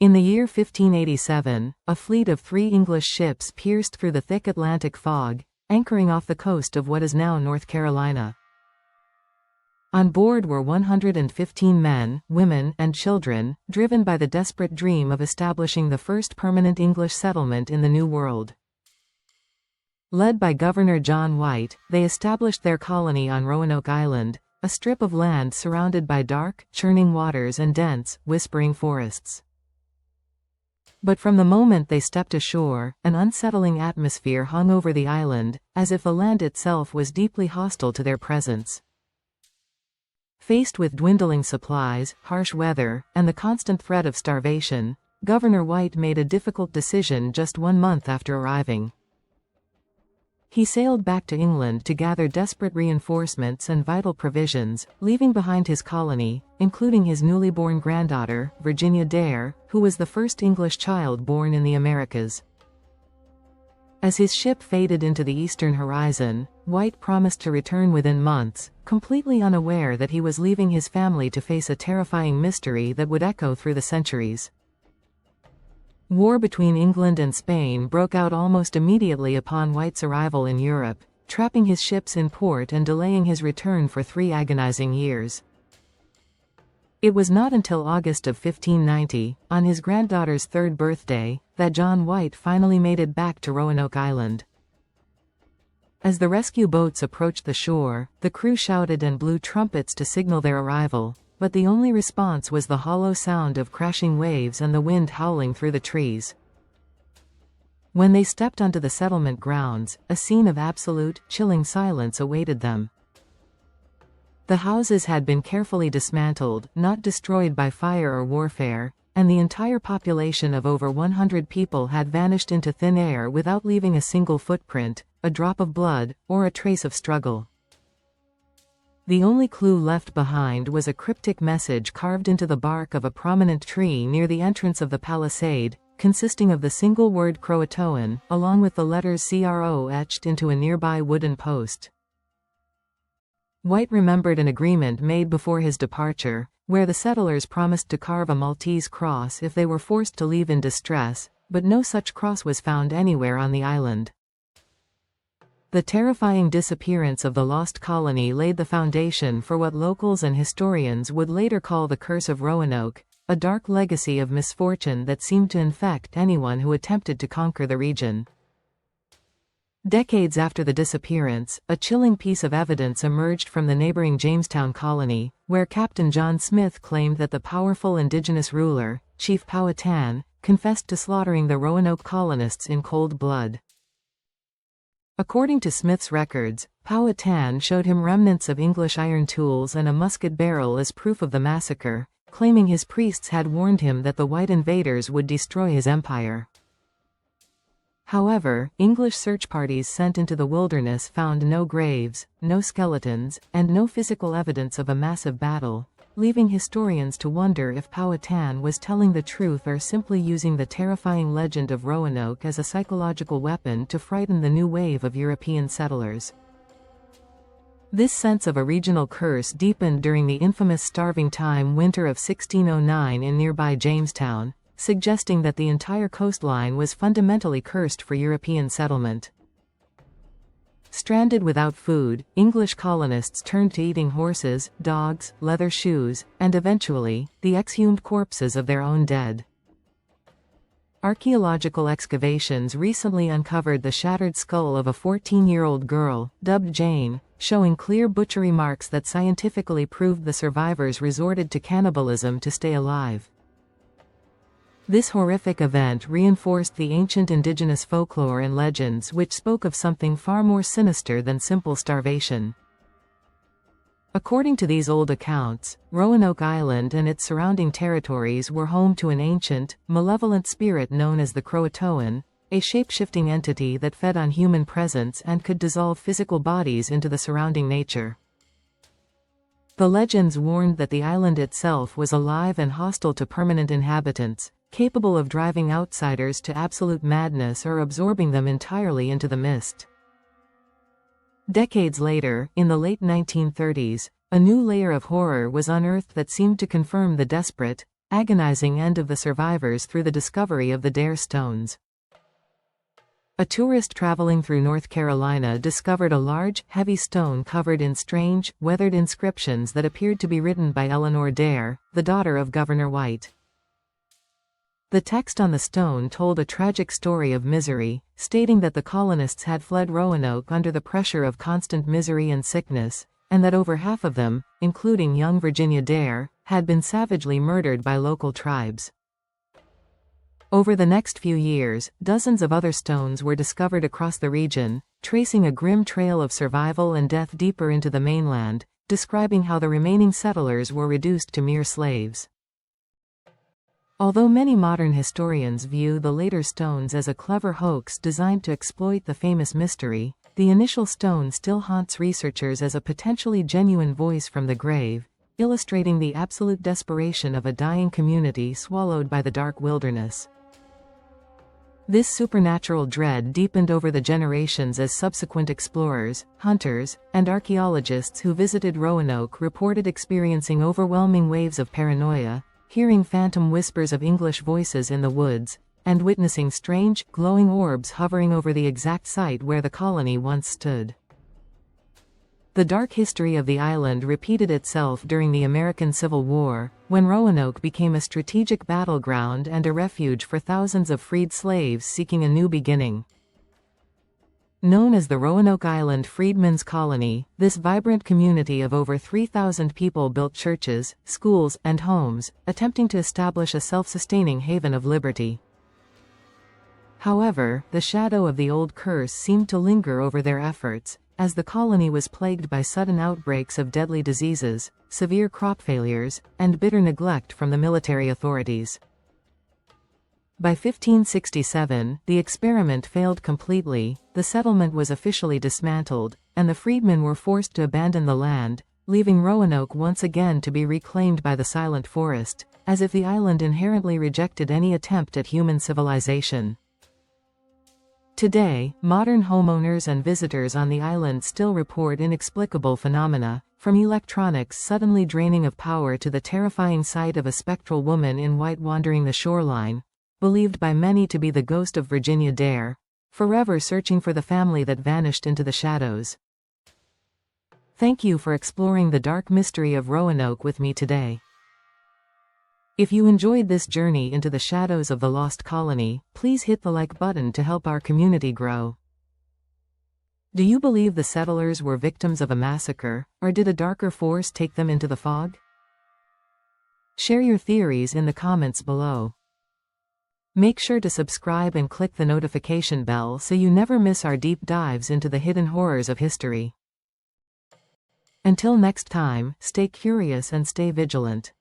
In the year 1587, a fleet of 3 English ships pierced through the thick Atlantic fog, anchoring off the coast of what is now North Carolina. On board were 115 men, women, and children, driven by the desperate dream of establishing the first permanent English settlement in the New World. Led by Governor John White, they established their colony on Roanoke Island, a strip of land surrounded by dark, churning waters and dense, whispering forests. But from the moment they stepped ashore, an unsettling atmosphere hung over the island, as if the land itself was deeply hostile to their presence. Faced with dwindling supplies, harsh weather, and the constant threat of starvation, Governor White made a difficult decision just 1 month after arriving. He sailed back to England to gather desperate reinforcements and vital provisions, leaving behind his colony, including his newly born granddaughter, Virginia Dare, who was the first English child born in the Americas. As his ship faded into the eastern horizon, White promised to return within months, completely unaware that he was leaving his family to face a terrifying mystery that would echo through the centuries. War between England and Spain broke out almost immediately upon White's arrival in Europe, trapping his ships in port and delaying his return for 3 agonizing years. It was not until August of 1590, on his granddaughter's 3rd birthday, that John White finally made it back to Roanoke Island. As the rescue boats approached the shore, the crew shouted and blew trumpets to signal their arrival, but the only response was the hollow sound of crashing waves and the wind howling through the trees. When they stepped onto the settlement grounds, a scene of absolute, chilling silence awaited them. The houses had been carefully dismantled, not destroyed by fire or warfare, and the entire population of over 100 people had vanished into thin air without leaving a single footprint, a drop of blood, or a trace of struggle. The only clue left behind was a cryptic message carved into the bark of a prominent tree near the entrance of the palisade, consisting of the single word CROATOAN, along with the letters CRO etched into a nearby wooden post. White remembered an agreement made before his departure, where the settlers promised to carve a Maltese cross if they were forced to leave in distress, but no such cross was found anywhere on the island. The terrifying disappearance of the lost colony laid the foundation for what locals and historians would later call the Curse of Roanoke, a dark legacy of misfortune that seemed to infect anyone who attempted to conquer the region. Decades after the disappearance, a chilling piece of evidence emerged from the neighboring Jamestown colony, where Captain John Smith claimed that the powerful indigenous ruler, Chief Powhatan, confessed to slaughtering the Roanoke colonists in cold blood. According to Smith's records, Powhatan showed him remnants of English iron tools and a musket barrel as proof of the massacre, claiming his priests had warned him that the white invaders would destroy his empire. However, English search parties sent into the wilderness found no graves, no skeletons, and no physical evidence of a massive battle, leaving historians to wonder if Powhatan was telling the truth or simply using the terrifying legend of Roanoke as a psychological weapon to frighten the new wave of European settlers. This sense of a regional curse deepened during the infamous starving time winter of 1609 in nearby Jamestown, suggesting that the entire coastline was fundamentally cursed for European settlement. Stranded without food, English colonists turned to eating horses, dogs, leather shoes, and eventually, the exhumed corpses of their own dead. Archaeological excavations recently uncovered the shattered skull of a 14-year-old girl, dubbed Jane, showing clear butchery marks that scientifically proved the survivors resorted to cannibalism to stay alive. This horrific event reinforced the ancient indigenous folklore and legends which spoke of something far more sinister than simple starvation. According to these old accounts, Roanoke Island and its surrounding territories were home to an ancient, malevolent spirit known as the CROATOAN, a shape-shifting entity that fed on human presence and could dissolve physical bodies into the surrounding nature. The legends warned that the island itself was alive and hostile to permanent inhabitants, capable of driving outsiders to absolute madness or absorbing them entirely into the mist. Decades later, in the late 1930s, a new layer of horror was unearthed that seemed to confirm the desperate, agonizing end of the survivors through the discovery of the Dare stones. A tourist traveling through North Carolina discovered a large, heavy stone covered in strange, weathered inscriptions that appeared to be written by Eleanor Dare, the daughter of Governor White. The text on the stone told a tragic story of misery, stating that the colonists had fled Roanoke under the pressure of constant misery and sickness, and that over half of them, including young Virginia Dare, had been savagely murdered by local tribes. Over the next few years, dozens of other stones were discovered across the region, tracing a grim trail of survival and death deeper into the mainland, describing how the remaining settlers were reduced to mere slaves. Although many modern historians view the later stones as a clever hoax designed to exploit the famous mystery, the initial stone still haunts researchers as a potentially genuine voice from the grave, illustrating the absolute desperation of a dying community swallowed by the dark wilderness. This supernatural dread deepened over the generations as subsequent explorers, hunters, and archaeologists who visited Roanoke reported experiencing overwhelming waves of paranoia, hearing phantom whispers of English voices in the woods, and witnessing strange, glowing orbs hovering over the exact site where the colony once stood. The dark history of the island repeated itself during the American Civil War, when Roanoke became a strategic battleground and a refuge for thousands of freed slaves seeking a new beginning. Known as the Roanoke Island Freedmen's Colony, this vibrant community of over 3,000 people built churches, schools, and homes, attempting to establish a self-sustaining haven of liberty. However, the shadow of the old curse seemed to linger over their efforts, as the colony was plagued by sudden outbreaks of deadly diseases, severe crop failures, and bitter neglect from the military authorities. By 1567, the experiment failed completely, the settlement was officially dismantled, and the freedmen were forced to abandon the land, leaving Roanoke once again to be reclaimed by the silent forest, as if the island inherently rejected any attempt at human civilization. Today, modern homeowners and visitors on the island still report inexplicable phenomena, from electronics suddenly draining of power to the terrifying sight of a spectral woman in white wandering the shoreline, believed by many to be the ghost of Virginia Dare, forever searching for the family that vanished into the shadows. Thank you for exploring the dark mystery of Roanoke with me today. If you enjoyed this journey into the shadows of the lost colony, please hit the like button to help our community grow. Do you believe the settlers were victims of a massacre, or did a darker force take them into the fog? Share your theories in the comments below. Make sure to subscribe and click the notification bell so you never miss our deep dives into the hidden horrors of history. Until next time, stay curious and stay vigilant.